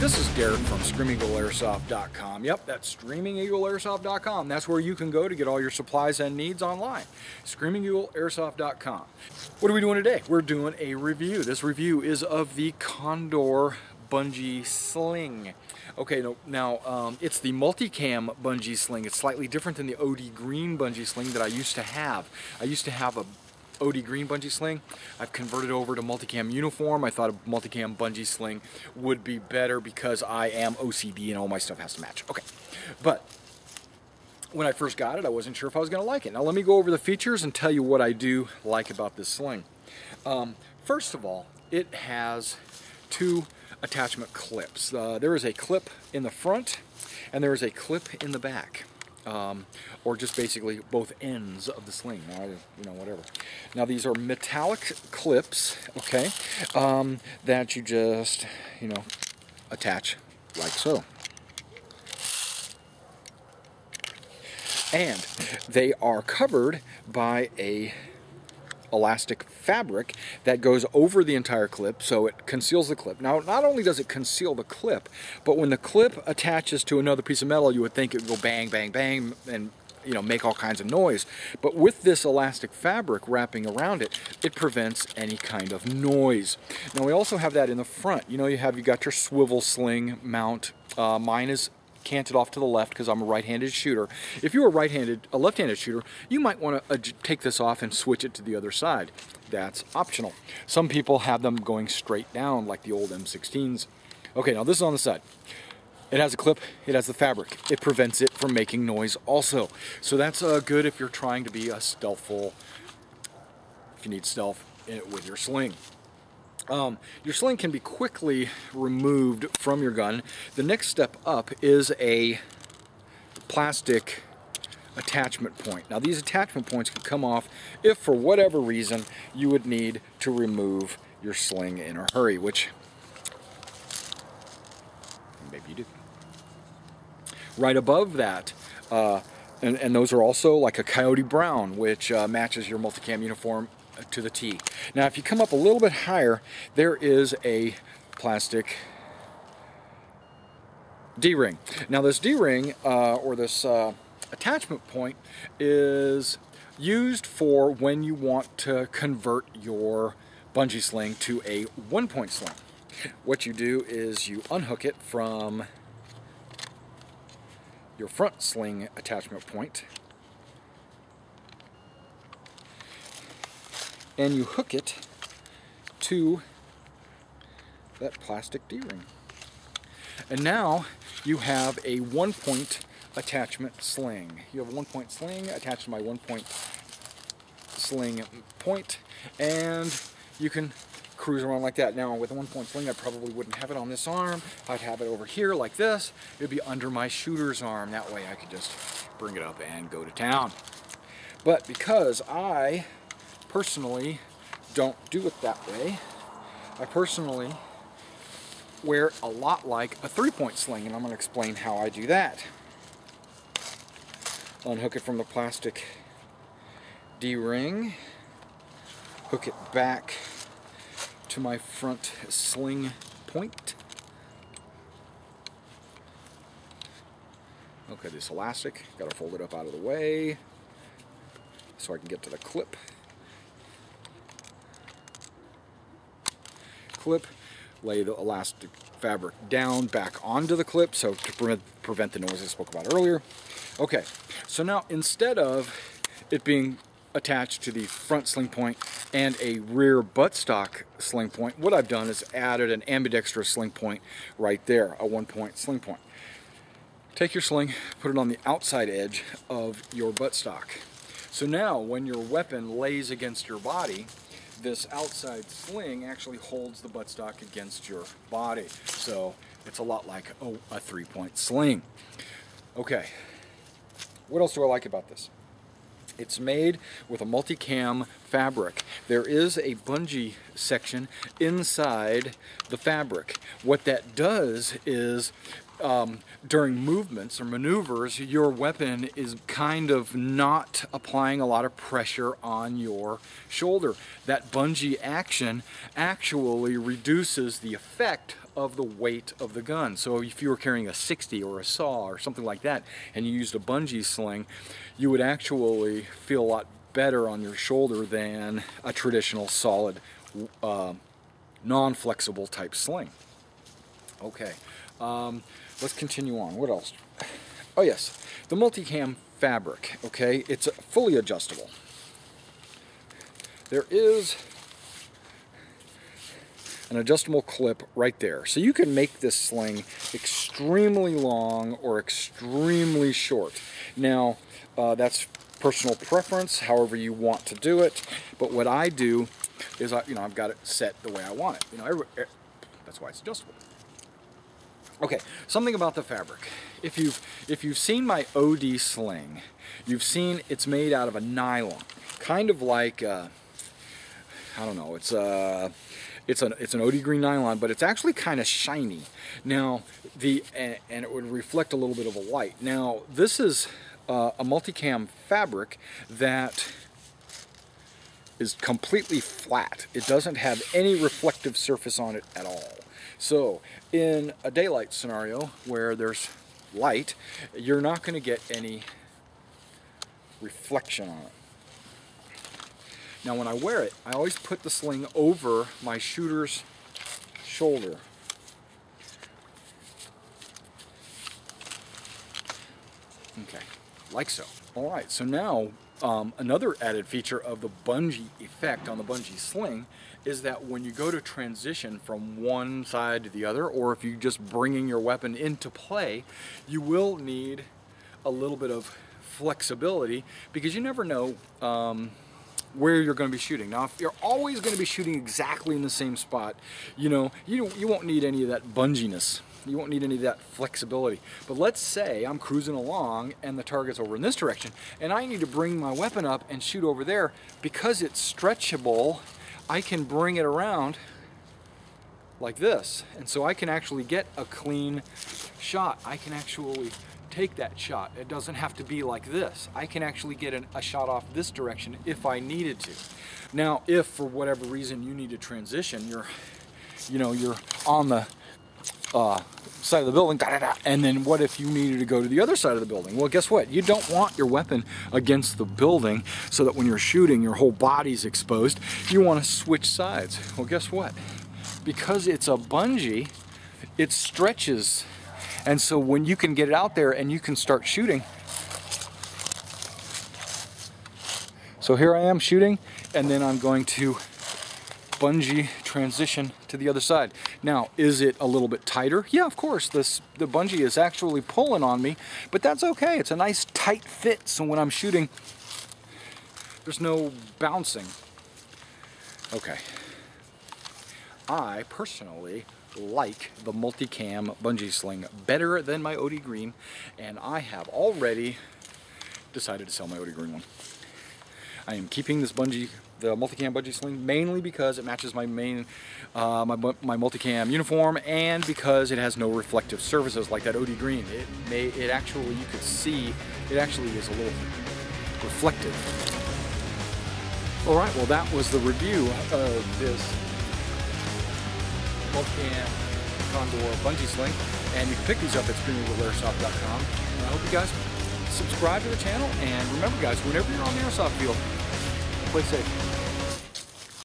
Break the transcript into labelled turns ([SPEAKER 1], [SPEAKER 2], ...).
[SPEAKER 1] This is Darick from ScreamingEagleAirsoft.com. Yep, that's ScreamingEagleAirsoft.com. That's where you can go to get all your supplies and needs online. ScreamingEagleAirsoft.com. What are we doing today? We're doing a review. This review is of the Condor Bungee Sling. Okay, now it's the Multicam Bungee Sling. It's slightly different than the OD Green Bungee Sling that I used to have. I used to have a OD Green Bungee Sling. I've converted over to Multicam Uniform. I thought a Multicam Bungee Sling would be better because I am OCD and all my stuff has to match. Okay, but when I first got it, I wasn't sure if I was going to like it. Now let me go over the features and tell you what I do like about this sling. First of all, it has two attachment clips. There is a clip in the front and there is a clip in the back. Or just basically both ends of the sling, whatever. Now these are metallic clips, okay, that you just, attach like so. And they are covered by a elastic fabric that goes over the entire clip, so it conceals the clip. Now, not only does it conceal the clip, but when the clip attaches to another piece of metal, you would think it would go bang, bang, bang, and make all kinds of noise. But with this elastic fabric wrapping around it, it prevents any kind of noise. Now, we also have that in the front. You got your swivel sling mount. Mine is canted off to the left because I'm a right-handed shooter. If you're a left-handed shooter, you might want to take this off and switch it to the other side. That's optional. Some people have them going straight down like the old M16s. Okay, now this is on the side. It has a clip, it has the fabric. It prevents it from making noise also. So that's good if you're trying to be a stealthful, if you need stealth with your sling. Your sling can be quickly removed from your gun. The next step up is a plastic attachment point. Now these attachment points can come off if for whatever reason you would need to remove your sling in a hurry, which maybe you do. Right above that, and those are also like a coyote brown, which matches your Multicam uniform to the T. Now if you come up a little bit higher, there is a plastic D-ring. Now this D-ring, or this attachment point, is used for when you want to convert your bungee sling to a one-point sling. What you do is you unhook it from your front sling attachment point and you hook it to that plastic D-ring. And now you have a one-point attachment sling. You have a one-point sling attached to my one-point sling point, and you can cruise around like that. Now with a one-point sling, I probably wouldn't have it on this arm. I'd have it over here like this. It'd be under my shooter's arm. That way I could just bring it up and go to town. But because I personally don't do it that way, I personally wear a lot like a three-point sling, and I'm going to explain how I do that. Unhook it from the plastic D-ring, hook it back to my front sling point. Okay, this elastic, got to fold it up out of the way so I can get to the clip. Lay the elastic fabric down back onto the clip so to prevent the noise I spoke about earlier. Okay, so now instead of it being attached to the front sling point and a rear buttstock sling point, what I've done is added an ambidextrous sling point right there, a one-point sling point. Take your sling, put it on the outside edge of your buttstock. So now when your weapon lays against your body, this outside sling actually holds the buttstock against your body. So it's a lot like a three-point sling. Okay, what else do I like about this? It's made with a Multicam fabric. There is a bungee section inside the fabric. What that does is during movements or maneuvers, your weapon is kind of not applying a lot of pressure on your shoulder. That bungee action actually reduces the effect of the weight of the gun. So if you were carrying a 60 or a saw or something like that, and you used a bungee sling, you would actually feel a lot better on your shoulder than a traditional solid non-flexible type sling. Okay, let's continue on. What else? Oh yes, the Multicam fabric. Okay, it's fully adjustable. There is an adjustable clip right there, so you can make this sling extremely long or extremely short. Now that's personal preference, however you want to do it, but what I do is I've got it set the way I want it. That's why it's adjustable. Okay, something about the fabric. If you've seen my OD sling, you've seen it's made out of a nylon, kind of like I don't know. It's an OD green nylon, but it's actually kind of shiny. Now and it would reflect a little bit of a light. Now this is a Multicam fabric that is completely flat. It doesn't have any reflective surface on it at all. So in a daylight scenario where there's light, you're not going to get any reflection on it. Now when I wear it, I always put the sling over my shooter's shoulder. Okay, like so. All right, so now another added feature of the Bungee effect on the Bungee sling is that when you go to transition from one side to the other, or if you're just bringing your weapon into play, you will need a little bit of flexibility, because you never know where you're going to be shooting. Now, if you're always going to be shooting exactly in the same spot, you won't need any of that bunginess. You won't need any of that flexibility. But let's say I'm cruising along and the target's over in this direction, and I need to bring my weapon up and shoot over there. Because it's stretchable, I can bring it around like this. And so I can actually get a clean shot. I can actually take that shot. It doesn't have to be like this. I can actually get a shot off this direction if I needed to. Now, if for whatever reason you need to transition, you're on the side of the building, and then what if you needed to go to the other side of the building? Well, guess what? You don't want your weapon against the building so that when you're shooting, your whole body's exposed. You want to switch sides. Well, guess what? Because it's a bungee, it stretches. And so when you can get it out there and you can start shooting. So here I am shooting, and then I'm going to bungee transition to the other side. Now, is it a little bit tighter? Yeah, of course. The bungee is actually pulling on me, but that's okay. It's a nice tight fit, so when I'm shooting, there's no bouncing. Okay. I personally like the Multicam bungee sling better than my OD green, and I have already decided to sell my OD green one. I am keeping this the Multicam bungee sling mainly because it matches my main my Multicam uniform, and because it has no reflective surfaces like that OD green. It actually, you could see, it actually is a little reflective. All right, well, that was the review of this Multicam Condor bungee sling, and you can pick these up at streamingwithairsoft.com. And I hope you guys subscribe to the channel, and remember, guys, whenever you're on the airsoft field, play safe.